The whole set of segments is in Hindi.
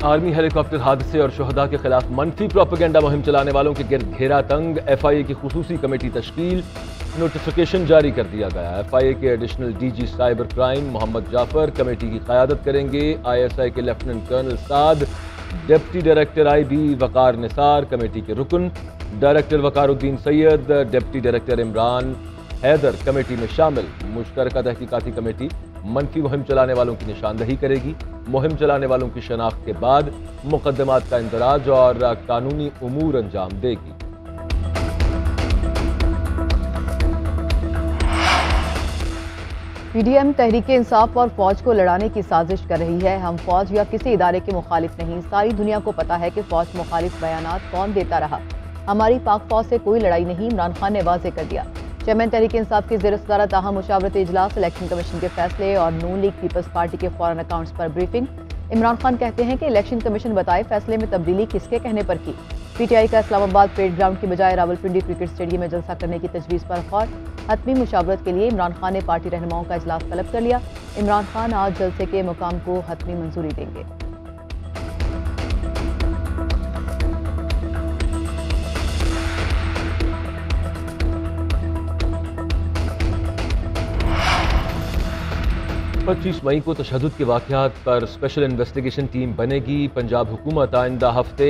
आर्मी हेलीकॉप्टर हादसे और शोहदा के खिलाफ मनफी प्रोपेगेंडा मुहिम चलाने वालों के गिर्द घेरा तंग। FIA की खुसूसी कमेटी तश्कील, नोटिफिकेशन जारी कर दिया गया। FIA के additional DG cyber crime Mohammad Jafar committee की क़यादत करेंगे। ISI के lieutenant colonel Saad, deputy director IB Waqar Nisar committee के रुकन, director Waqaruddin Syed, deputy director Imran Haider committee में शामिल। मुश्तरका तहकीकाती कमेटी मनफी मुहिम चलाने वालों की निशानदही करेगी। मुहिम चलाने वालों की शनाख्त के बाद मुकदमात का इंदराज और कानूनी उमूर अंजाम देगी। PDM तहरीक इंसाफ और फौज को लड़ाने की साजिश कर रही है। हम फौज या किसी इदारे के मुखालिफ नहीं। सारी दुनिया को पता है कि फौज मुखालिफ बयानात कौन देता रहा। हमारी पाक फौज से कोई लड़ाई नहीं, इमरान खान ने वाजे कर दिया। चेयरमैन तहरीक इंसाफ की ज़ेर सदारत ताहम मुशावरती इजलास, इलेक्शन कमीशन के फैसले और नून लीग पीपल्स पार्टी के फॉरेन अकाउंट्स पर ब्रीफिंग। इमरान खान कहते हैं कि इलेक्शन कमीशन बताए फैसले में तब्दीली किसके कहने पर की। PTI का इस्लामाबाद परेड ग्राउंड की बजाय रावलपिंडी क्रिकेट स्टेडियम में जलसा करने की तजवीज़ पर गौर। हतमी मुशावरत के लिए इमरान खान ने पार्टी रहनुमाओं का इजलास तलब कर लिया। इमरान खान आज जलसे के मुकाम को हतमी मंजूरी देंगे। पच्चीस मई को तशद्दुद के वाक़यात पर स्पेशल इन्वेस्टिगेशन टीम बनेगी। पंजाब हुकूमत आइंदा हफ्ते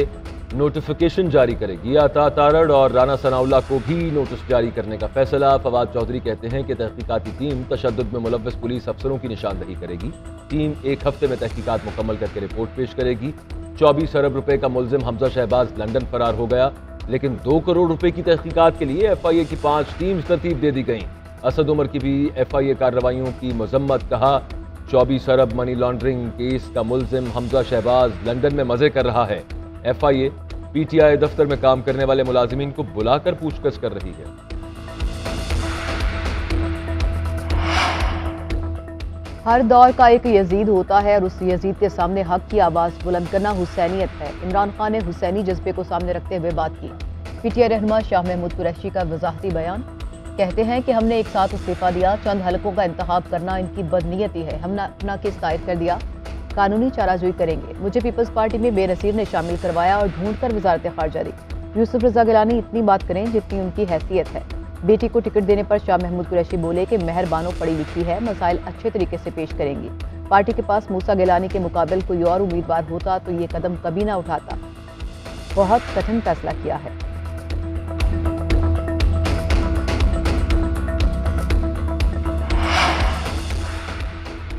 नोटिफिकेशन जारी करेगी। आता तारड़ और राना सनाउल्लाह को भी नोटिस जारी करने का फैसला। फवाद चौधरी कहते हैं कि तहकीकाती टीम तशद्दुद में मुलव्वस पुलिस अफसरों की निशानदही करेगी। टीम एक हफ्ते में तहकीकात मुकम्मल करके रिपोर्ट पेश करेगी। 24 अरब रुपए का मुल्जिम हमजा शहबाज लंदन फरार हो गया, लेकिन 2 करोड़ रुपए की तहकीकात के लिए FIA की 5 टीम्स तरतीब दे दी गई। असद उमर की भी FIA कार्रवाइयों की मजम्मत। कहा 24 अरब मनी लॉन्ड्रिंग केस का मुल्जिम हमजा शहबाज लंदन में मजे कर रहा है। FIA PTI दफ्तर में काम करने वाले मुलाजिमीन को बुलाकर पूछताछ कर रही है। हर दौर का एक यजीद होता है और उस यजीद के सामने हक की आवाज़ बुलंद करना हुसैनियत है। इमरान खान ने हुसैनी जज्बे को सामने रखते हुए बात की। PTI रहनुमा शाह महमूद कुरैशी का वजाहती बयान। कहते हैं कि हमने एक साथ इस्तीफा दिया, चंद हलकों का इंतखाब करना इनकी बदनीयती है। हमने अपना केस दायर कर दिया, कानूनी चाराजोई करेंगे। मुझे पीपल्स पार्टी में बेनसीर ने शामिल करवाया और ढूंढ कर वजारत खारजा दी। यूसुफ रजा गिलानी इतनी बात करें जितनी उनकी हैसियत है। बेटी को टिकट देने पर शाह महमूद कुरैशी बोले कि मेहरबानो पढ़ी लिखी है, मसाइल अच्छे तरीके से पेश करेंगी। पार्टी के पास मूसा गिलानी के मुकाबले कोई और उम्मीदवार होता तो ये कदम कभी ना उठाता। बहुत कठिन फैसला किया है।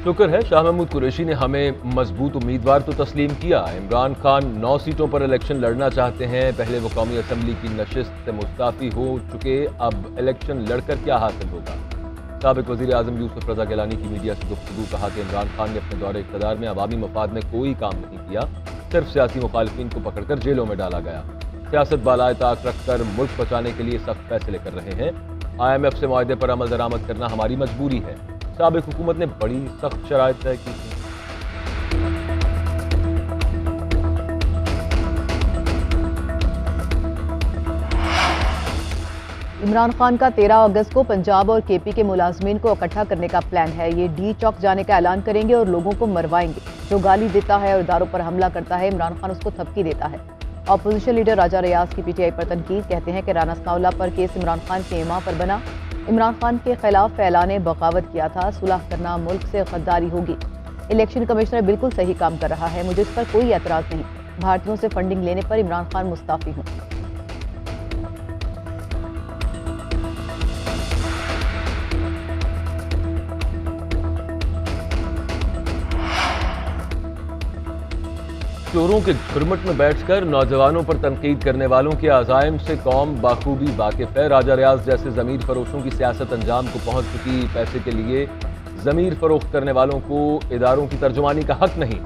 शुक्र है शाह महमूद कुरैशी ने हमें मजबूत उम्मीदवार तो तस्लीम किया। इमरान खान 9 सीटों पर इलेक्शन लड़ना चाहते हैं। पहले वो कौमी असम्बली की नशिस्त से मुस्ताफ़ी हो चुके, अब इलेक्शन लड़कर क्या हासिल होगा। साबिक वज़ीर आज़म यूसुफ रजा गिलानी की मीडिया से गुफ्तगू। कहा कि इमरान खान ने अपने दौरे इक़्तिदार में अवामी मफाद में कोई काम नहीं किया, सिर्फ सियासी मुखालिफिन को पकड़कर जेलों में डाला गया। सियासत बालाए ताक रखकर मुल्क बचाने के लिए सख्त फैसले कर रहे हैं। IMF से मुआहदे पर अमल दरामद करना हमारी मजबूरी है। साबिक हुकूमत ने बड़ी सख्त शराइत तय की थी। इमरान खान का 13 अगस्त को पंजाब और KP के मुलाजमीन को इकट्ठा करने का प्लान है। ये D चौक जाने का ऐलान करेंगे और लोगों को मरवाएंगे। जो गाली देता है और इदारों पर हमला करता है, इमरान खान उसको थपकी देता है। अपोजिशन लीडर राजा रियाज की PTI पर तनकीद। कहते हैं कि राना सनाउल्लाह पर केस इमरान खान के इमा पर बना। इमरान खान के खिलाफ ऐलान बगावत किया था। सुलह करना मुल्क से गद्दारी होगी। इलेक्शन कमिश्नर बिल्कुल सही काम कर रहा है, मुझे इस पर कोई एतराज़ नहीं। भारतीयों से फंडिंग लेने पर इमरान खान मुस्ताफी हूँ। चोरों के झुरमुट में बैठकर नौजवानों पर तनकीद करने वालों के अज़ाइम से कौम बाखूबी वाकिफ है। राजा रियाज जैसे ज़मीर फरोशों की सियासत अंजाम को पहुंच चुकी। पैसे के लिए ज़मीर फरोख्त करने वालों को इदारों की तर्जुमानी का हक नहीं।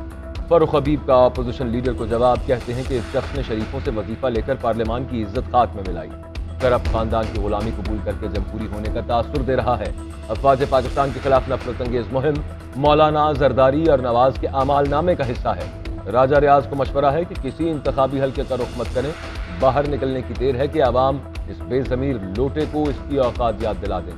फरूख हबीब का अपोजिशन लीडर को जवाब। कहते हैं कि इस शख्स ने शरीफों से वजीफा लेकर पार्लियामान की इज्जत खाक में मिलाई। करप्ट खानदान की गुलामी कबूल करके जमहूरी होने का तासुर दे रहा है। अफवाज पाकिस्तान के खिलाफ नफरत अंगेज मुहिम मौलाना जरदारी और नवाज के अमालनामे का हिस्सा है। राजा रियाज को मशवरा है कि किसी इंतखाबी हल्के का रुख मत करें। बाहर निकलने की देर है कि आवाम इस बेजमीर लोटे को इसकी औकात याद दिला दें।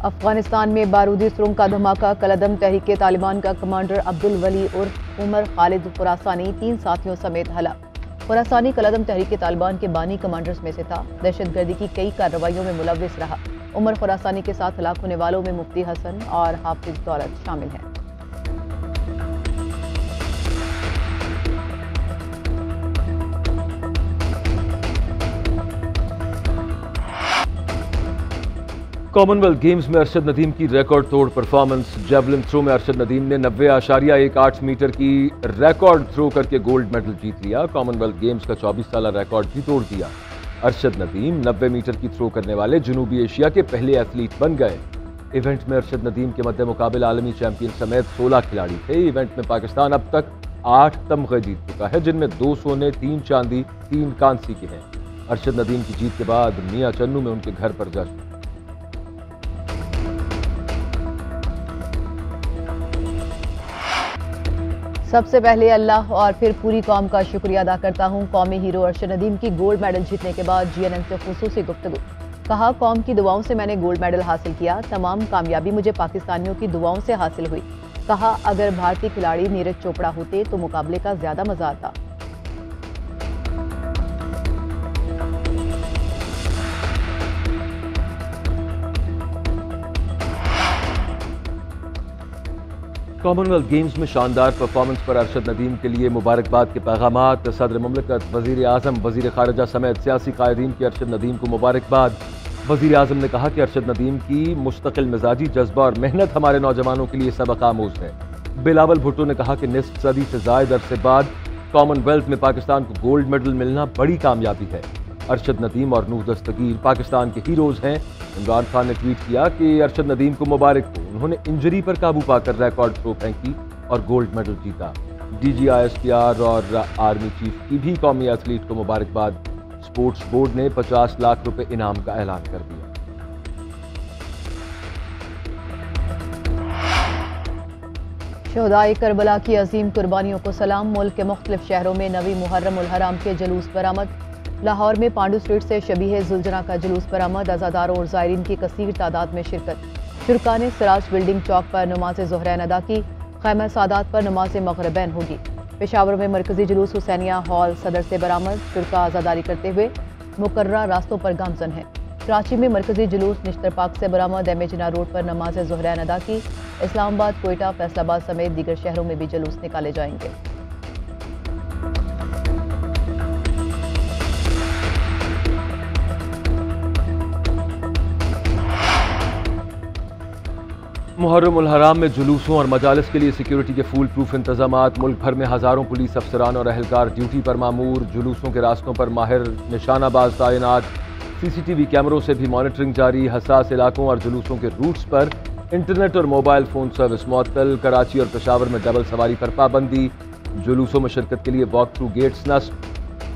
अफगानिस्तान में बारूदी सुरंग का धमाका, कलअदम तहरीक तालिबान का कमांडर अब्दुल वली उर्फ उमर खालिद खुरासानी 3 साथियों समेत हलाक। खुरासानी कलअदम तहरीक तालिबान के बानी कमांडर्स में से था। दहशतगर्दी की कई कार्रवाइयों में मुलव्विस रहा। उमर खुरासानी के साथ हलाक होने वालों में मुफ्ती हसन और हाफिज दौलत शामिल हैं। कॉमनवेल्थ गेम्स में अरशद नदीम की रिकॉर्ड तोड़ परफॉर्मेंस। जेवलिन थ्रो में अरशद नदीम ने 90.18 मीटर की रिकॉर्ड थ्रो करके गोल्ड मेडल जीत लिया। कॉमनवेल्थ गेम्स का 24 साल रिकॉर्ड भी तोड़ दिया। अरशद नदीम 90 मीटर की थ्रो करने वाले जनूबी एशिया के पहले एथलीट बन गए। इवेंट में अरशद नदीम के मद्दे मुकाबले आलमी चैंपियन समेत 16 खिलाड़ी थे। इवेंट में पाकिस्तान अब तक 8 तमगे जीत चुका है, जिनमें 2 सोने, 3 चांदी, 3 कांसी के हैं। अरशद नदीम की जीत के बाद मियां चन्नू में उनके घर पर जश्न। सबसे पहले अल्लाह और फिर पूरी कौम का शुक्रिया अदा करता हूं। कौमी हीरो अरशद नदीम की गोल्ड मेडल जीतने के बाद GNN से खुसूसी गुफ्तगू। कहा, कौम की दुआओं से मैंने गोल्ड मेडल हासिल किया। तमाम कामयाबी मुझे पाकिस्तानियों की दुआओं से हासिल हुई। कहा, अगर भारतीय खिलाड़ी नीरज चोपड़ा होते तो मुकाबले का ज्यादा मजा आता। कॉमनवेल्थ गेम्स में शानदार परफॉर्मेंस पर अरशद नदीम के लिए मुबारकबाद के पैगामात। सदर मुमलिकत, वज़ीर आज़म, वज़ीर ख़ारिजा समेत सियासी कायदीन की अरशद नदीम को मुबारकबाद। वज़ीर आज़म ने कहा कि अरशद नदीम की मुस्तकिल मिजाजी, जज्बा और मेहनत हमारे नौजवानों के लिए सबक आमूज़ है। बिलावल भुट्टो ने कहा कि निस्फ सदी से ज़ायद अरसे बाद कॉमनवेल्थ में पाकिस्तान को गोल्ड मेडल मिलना बड़ी कामयाबी है। अरशद नदीम और नूह दस्तगीर पाकिस्तान के हीरोज़ हैं। इमरान खान ने ट्वीट किया कि अरशद नदीम को मुबारक हो, उन्होंने इंजरी पर काबू पाकर रिकॉर्ड थ्रो फेंकी और गोल्ड मेडल जीता। DG ISPR और आर्मी चीफ की भी कौमी एथलीट को मुबारकबाद। स्पोर्ट्स बोर्ड ने 50 लाख रुपए इनाम का ऐलान कर दिया। शहदाए करबला की अजीम कुर्बानियों को सलाम। मुल्क के मुख्तलिफ शहरों में नवी मुहर्रम उल हराम के जुलूस बरामद। लाहौर में पांडू स्ट्रीट से शबीह जुलजना का जुलूस बरामद। अज़ादारों और ज़ायरीन की कसीर तादाद में शिरकत। शुरका ने सिराज बिल्डिंग चौक पर नमाज ज़ोहरैन अदा की। खैमा सादात पर नमाज मग़रिबैन होगी। पेशावर में मरकजी जुलूस हुसैनिया हॉल सदर से बरामद। शुरका आज़ादारी करते हुए मुकर्ररा रास्तों पर गामजन है। कराची में मरकजी जुलूस निश्तर पार्क से बरामद। एमेजिना रोड पर नमाज ज़ोहरैन अदा की। इस्लामाबाद, कोयटा, फैसलाबाद समेत दीगर शहरों में भी जुलूस निकाले जाएंगे। मुहर्रम उल हराम में जुलूसों और मजालिस के लिए सिक्योरिटी के फूल प्रूफ इंतजामात। मुल्क भर में हज़ारों पुलिस अफसरान और अहलकार ड्यूटी पर मामूर। जुलूसों के रास्तों पर माहिर निशानाबाज तैनात। CCTV कैमरों से भी मॉनिटरिंग जारी। हसास इलाकों और जुलूसों के रूट्स पर इंटरनेट और मोबाइल फ़ोन सर्विस मुअत्तल। कराची और पेशावर में डबल सवारी पर पाबंदी। जुलूसों में शिरकत के लिए वॉक थ्रू गेट्स नस्ब।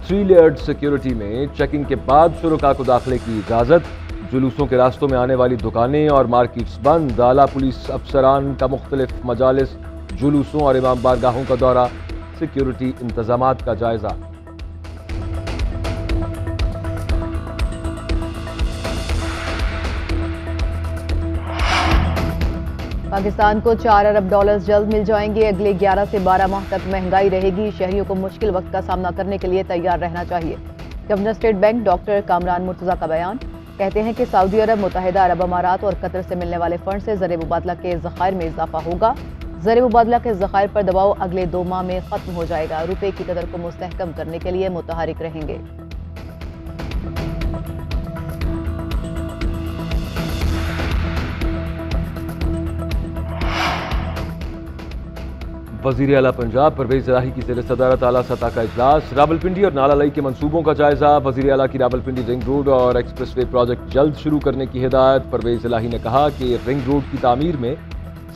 3 लेयर्ड सिक्योरिटी में चेकिंग के बाद शुरका को दाखिले की इजाज़त। जुलूसों के रास्तों में आने वाली दुकानें और मार्केट्स बंद। आला पुलिस अफसरान का मुख्तलिफ मजालिस, जुलूसों और इमाम बारगाहों का दौरा। सिक्योरिटी इंतजामात का जायजा। पाकिस्तान को $4 अरब जल्द मिल जाएंगे। अगले 11 से 12 माह तक महंगाई रहेगी। शहरियों को मुश्किल वक्त का सामना करने के लिए तैयार रहना चाहिए। Governor state bank doctor Kamran Murtaza का बयान। कहते हैं कि सऊदी अरब, मुत्तहिदा अरब अमारात और कतर से मिलने वाले फंड से ज़र मुबादला के ज़खायर में इजाफा होगा। ज़र मुबादला के ज़खायर पर दबाव अगले 2 माह में ख़त्म हो जाएगा। रुपये की कदर को मुस्तहकम करने के लिए मुतहरिक रहेंगे। वज़ीर आला पंजाब परवेज़ इलाही की ज़ेर सदारत आला सतह का इजलास। रावलपिंडी और नालालई के मंसूबों का जायजा। वज़ीर आला की रावलपिंडी रिंग रोड और एक्सप्रेसवे प्रोजेक्ट जल्द शुरू करने की हिदायत। परवेज़ इलाही ने कहा कि रिंग रोड की तामीर में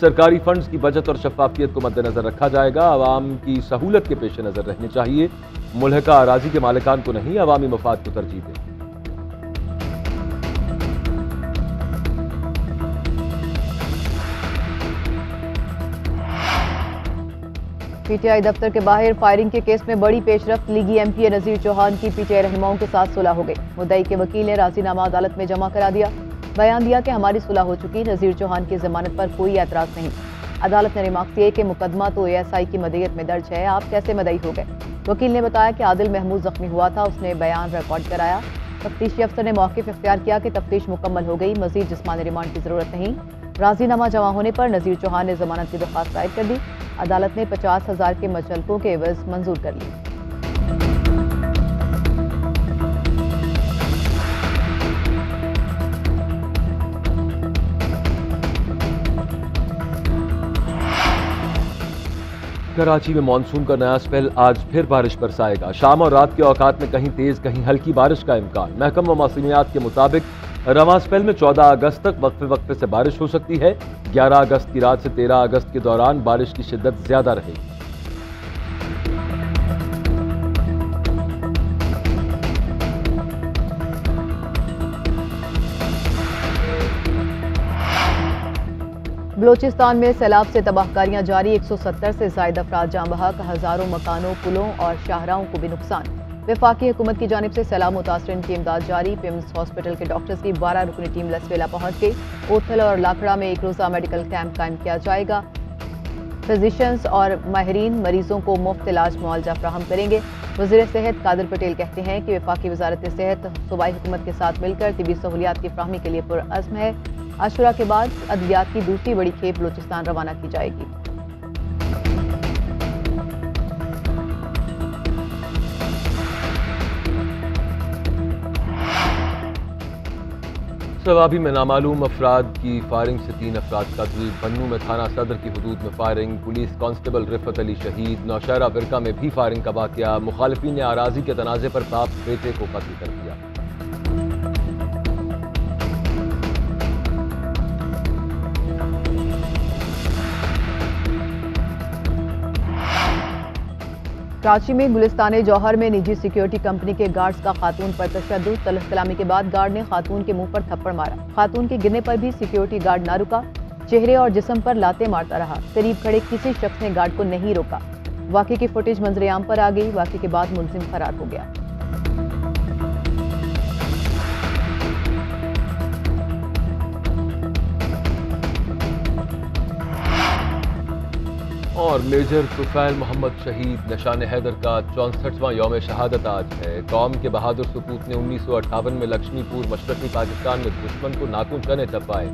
सरकारी फंड्स की बचत और शफाफियत को मद्देनजर रखा जाएगा। आवाम की सहूलत के पेश नज़र रहने चाहिए। मुल्हका अराजी के मालिकान को नहीं, अवामी मफाद को तरजीह दें। PTI दफ्तर के बाहर फायरिंग के केस में बड़ी पेशरफ्त। लीगी MP नज़ीर चौहान की PTI रहनुमाओं के साथ सुलह हो गई। मुद्दई के वकील ने राजीनामा अदालत में जमा करा दिया। बयान दिया कि हमारी सुलह हो चुकी, नजीर चौहान की जमानत पर कोई एतराज नहीं। अदालत ने रिमार्क किए कि मुकदमा तो ASI की मदईयत में दर्ज है, आप कैसे मदई हो गए। वकील ने बताया कि आदिल महमूद जख्मी हुआ था, उसने बयान रिकॉर्ड कराया। तफ्तीशी अफसर ने मौक़िफ़ इख्तियार किया कि तफ्तीश मुकम्मल हो गई, मजीद जिस्मानी रिमांड की जरूरत नहीं। राजीनामा जमा होने पर नजीर चौहान ने जमानत की दरख्वास्त दायर कर दी। अदालत ने 50,000 के मचलकों के एवज मंजूर कर ली। कराची में मानसून का नया स्पेल आज फिर बारिश बरसाएगा। शाम और रात के औकात में कहीं तेज कहीं हल्की बारिश का इम्कान। महकमा मौसमियात के मुताबिक रवां स्पेल में 14 अगस्त तक वक्फे वक्फे से बारिश हो सकती है। 11 अगस्त की रात से 13 अगस्त के दौरान बारिश की शिद्दत ज्यादा रहेगी। बलोचिस्तान में सैलाब से तबाहकारियां जारी, 170 से ज्यादा अफराद जाँ बहक, हजारों मकानों, पुलों और शाहराहों को भी नुकसान। वफाकी हुकूमत की जानिब से सैलाब मुतासरीन की इमदाद जारी। पिम्स हॉस्पिटल के डॉक्टर्स की 12 रुकनी टीम लसवेला पहुंच गई। ओथल और लाखड़ा में एक रोज़ा मेडिकल कैंप कायम किया जाएगा। फिजिशियंस और माहिरीन मरीजों को मुफ्त इलाज मुआवजा फ्राहम करेंगे। वज़ीर सेहत कादिर पटेल कहते हैं कि वफाकी वजारत सेहत सूबाई हुकूमत के साथ मिलकर तिबी सहूलियात की फ्राहमी के लिए पुरअज़्म है। आशुरा के बाद अद्वियात की दूसरी बड़ी खेप बलूचिस्तान रवाना की जाएगी। सवाबी में नामालूम अफराद की फायरिंग से 3 अफराद कत्ल। बन्नू में थाना सदर की हदूद में firing. Police constable Rifat Ali शहीद। नौशहरा विरका में भी फायरिंग का वाकया। मुखालिफिन ने आराजी के तनाज़े पर बाप बेटे को कत्ल कर दिया। कराची में गुलिस्तान जौहर में निजी सिक्योरिटी कंपनी के गार्ड्स का खातून पर तशद्दुद। तलख कलामी के बाद गार्ड ने खातून के मुंह पर थप्पड़ मारा। खातून के गिरने पर भी सिक्योरिटी गार्ड ना रुका, चेहरे और जिस्म पर लाते मारता रहा। करीब खड़े किसी शख्स ने गार्ड को नहीं रोका। वाक़े की फुटेज मंजर-ए-आम पर आ गई। वाक़े के बाद मुलजिम फरार हो गया। और मेजर तुफैल मोहम्मद शहीद। निशान हैदर का 64वां यौम शहादत आज है। कौम के बहादुर सपूत ने 1958 में लक्ष्मीपुर मशरक़ी पाकिस्तान में दुश्मन को नाखून चने चपाए।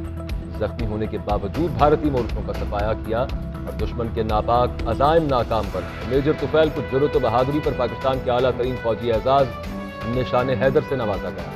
जख्मी होने के बावजूद भारतीय मोर्चों का सफाया किया और दुश्मन के नापाक अज़ाइम नाकाम बनाए। मेजर तुफैल को जुर्रत व बहादुरी पर पाकिस्तान के आला तरीन फौजी एजाज निशान हैदर से नवाजा गया।